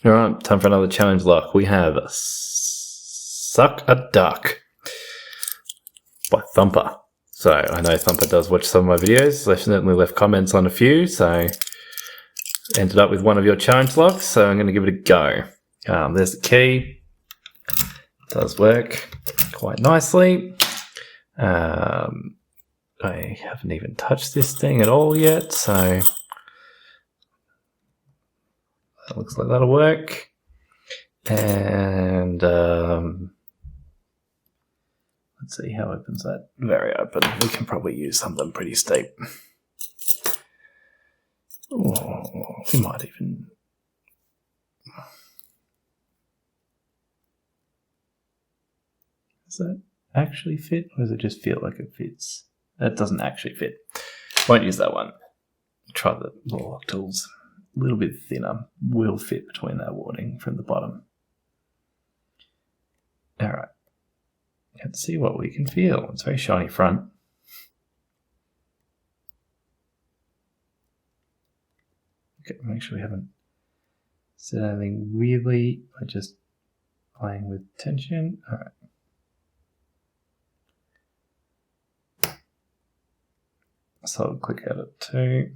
Alright, time for another challenge lock. We have Suck a Duck by Thumper. So I know Thumper does watch some of my videos. They've certainly left comments on a few, so ended up with one of your challenge locks, so I'm going to give it a go. There's the key. It does work quite nicely. I haven't even touched this thing at all yet, so that looks like that'll work. And let's see how opens that. Very open. We can probably use something pretty steep. Oh, we might even... Does that actually fit, or does it just feel like it fits? That doesn't actually fit. Won't use that one. Try the lock tools. A little bit thinner. Will fit between that warning from the bottom. Alright. Let's see what we can feel. It's very shiny front. Okay, make sure we haven't said anything weirdly by just playing with tension. Alright. So I'll click out at 2.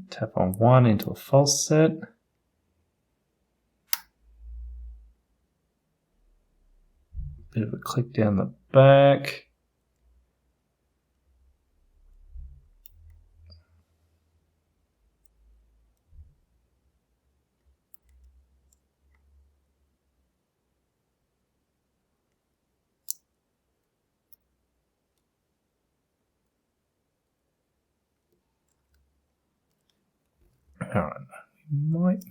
Tap on 1 into a false set. Bit of a click down the back. Alright, we might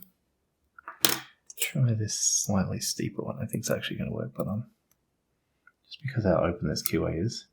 try this slightly steeper one. I think it's actually going to work, but just because how open this QA is.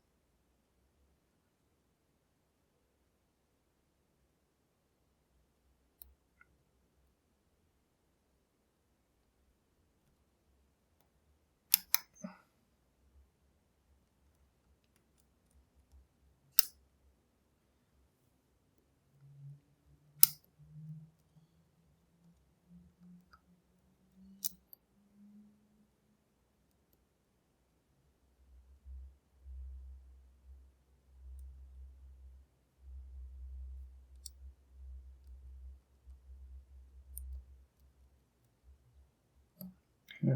Yeah.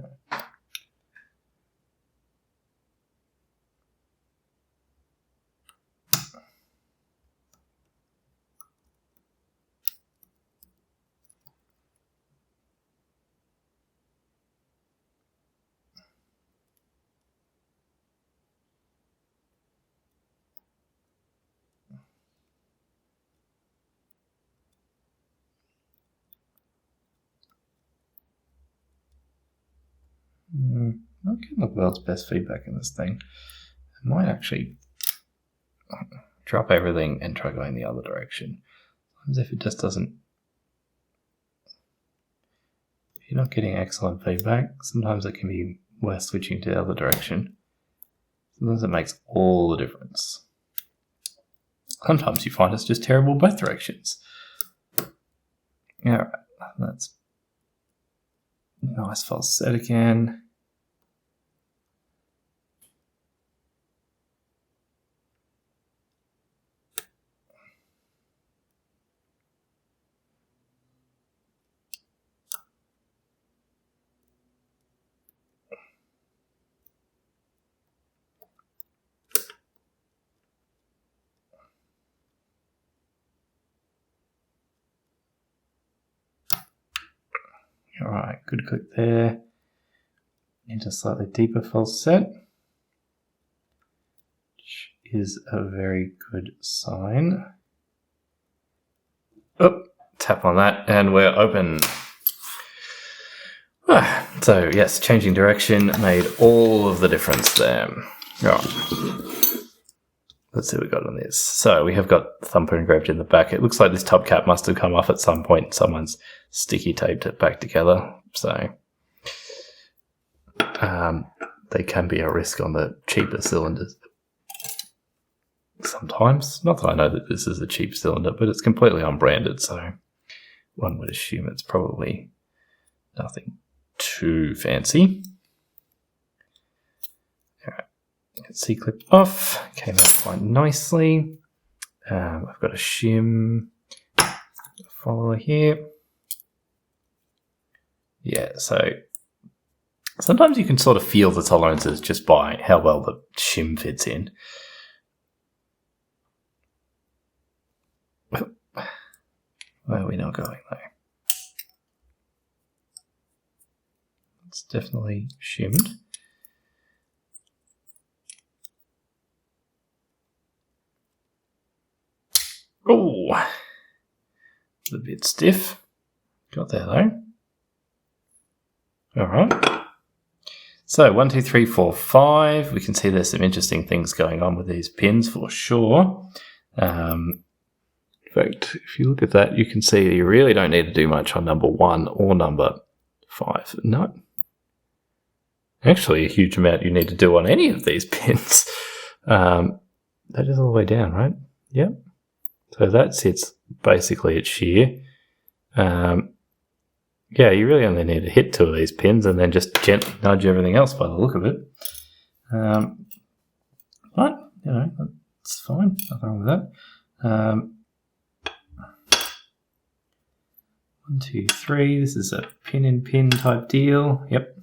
Not getting the world's best feedback in this thing. I might actually drop everything and try going the other direction. Sometimes if it just doesn't... If you're not getting excellent feedback, sometimes it can be worth switching to the other direction. Sometimes it makes all the difference. Sometimes you find it's just terrible both directions. Alright, that's nice false set again. Alright, good click there. Into slightly deeper false set, which is a very good sign. Oh, tap on that and we're open. So yes, changing direction made all of the difference there. Right. Let's see what we got on this. So we have got Thumper engraved in the back. It looks like this top cap must have come off at some point. Someone's sticky taped it back together. So they can be a risk on the cheaper cylinders. sometimes. Not that I know that this is a cheap cylinder, but it's completely unbranded, so one would assume it's probably nothing too fancy. Alright, C-clip off, came out quite nicely. I've got a shim follower here. Yeah, so sometimes you can sort of feel the tolerances just by how well the shim fits in. Where are we not going though? It's definitely shimmed. Oh, a bit stiff. Got there though. All right. So 1, 2, 3, 4, 5. We can see there's some interesting things going on with these pins for sure. In fact, if you look at that, you can see you really don't need to do much on number 1 or number 5. No. Actually, a huge amount you need to do on any of these pins. That is all the way down, right? Yep. So that sits basically at shear. Yeah, you really only need to hit 2 of these pins and then just gently nudge everything else by the look of it. But, you know, that's fine. Nothing wrong with that. 1, 2, 3. This is a pin-in-pin type deal. Yep.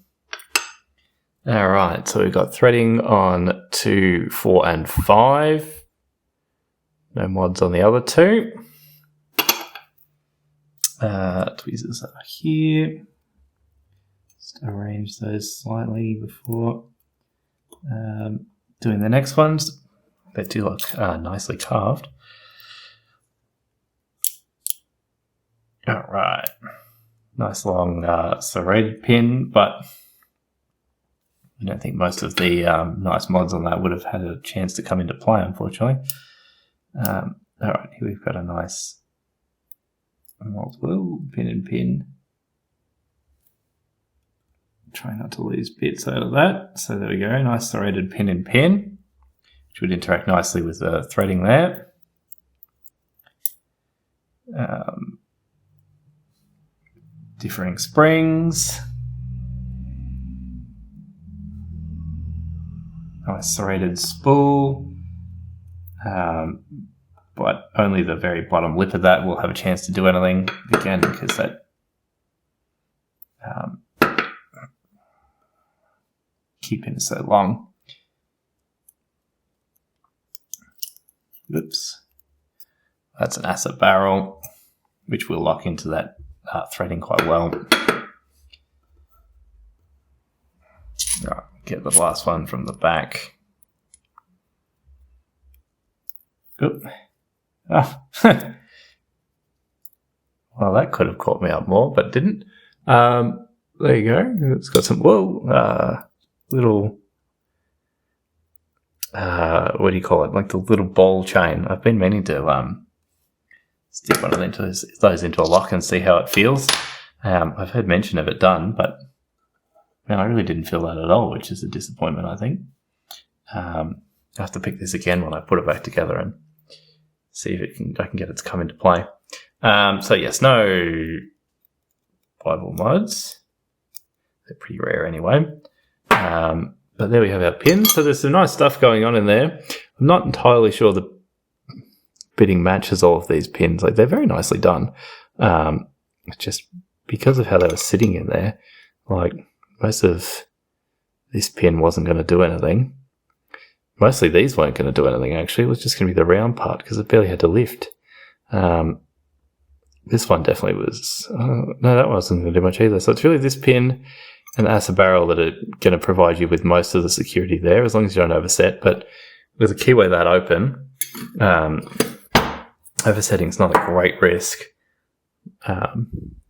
All right, so we've got threading on 2, 4, and 5. No mods on the other 2. Tweezers are here. Just arrange those slightly before doing the next ones. They do look nicely carved. All right, nice long serrated pin, but I don't think most of the nice mods on that would have had a chance to come into play, unfortunately. All right, here we've got a nice multiple pin and pin. Try not to lose bits out of that. So there we go, nice serrated pin and pin, which would interact nicely with the threading there. Differing springs. Nice serrated spool. But only the very bottom lip of that will have a chance to do anything again because that key pin is so long. Oops. That's an acid barrel, which will lock into that threading quite well. Right, get the last one from the back. Oop. Oh. Well, that could have caught me up more, but didn't. There you go. It's got some little what do you call it? Like the little ball chain. I've been meaning to stick one of those into a lock and see how it feels. I've heard mention of it done, but man, I really didn't feel that at all, which is a disappointment, I think. I have to pick this again when I put it back together and see if I can get it to come into play. So yes, no Bible mods. They're pretty rare anyway. But there we have our pins. So there's some nice stuff going on in there. I'm not entirely sure the bitting matches all of these pins. Like, they're very nicely done. Just because of how they were sitting in there, like most of this pin wasn't going to do anything. Mostly these weren't going to do anything, actually. It was just going to be the round part because it barely had to lift. This one definitely was... no, that wasn't going to do much either. So it's really this pin and the acid barrel that are going to provide you with most of the security there, as long as you don't overset. But with a keyway that open, oversetting is not a great risk.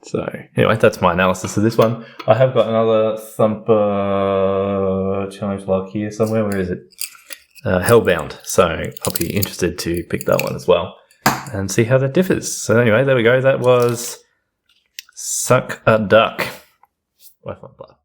So anyway, that's my analysis of this one. I have got another Thumper challenge log here somewhere. Where is it? Hellbound. So I'll be interested to pick that one as well and see how that differs. So anyway, there we go. That was Suck a Duck by Thumper.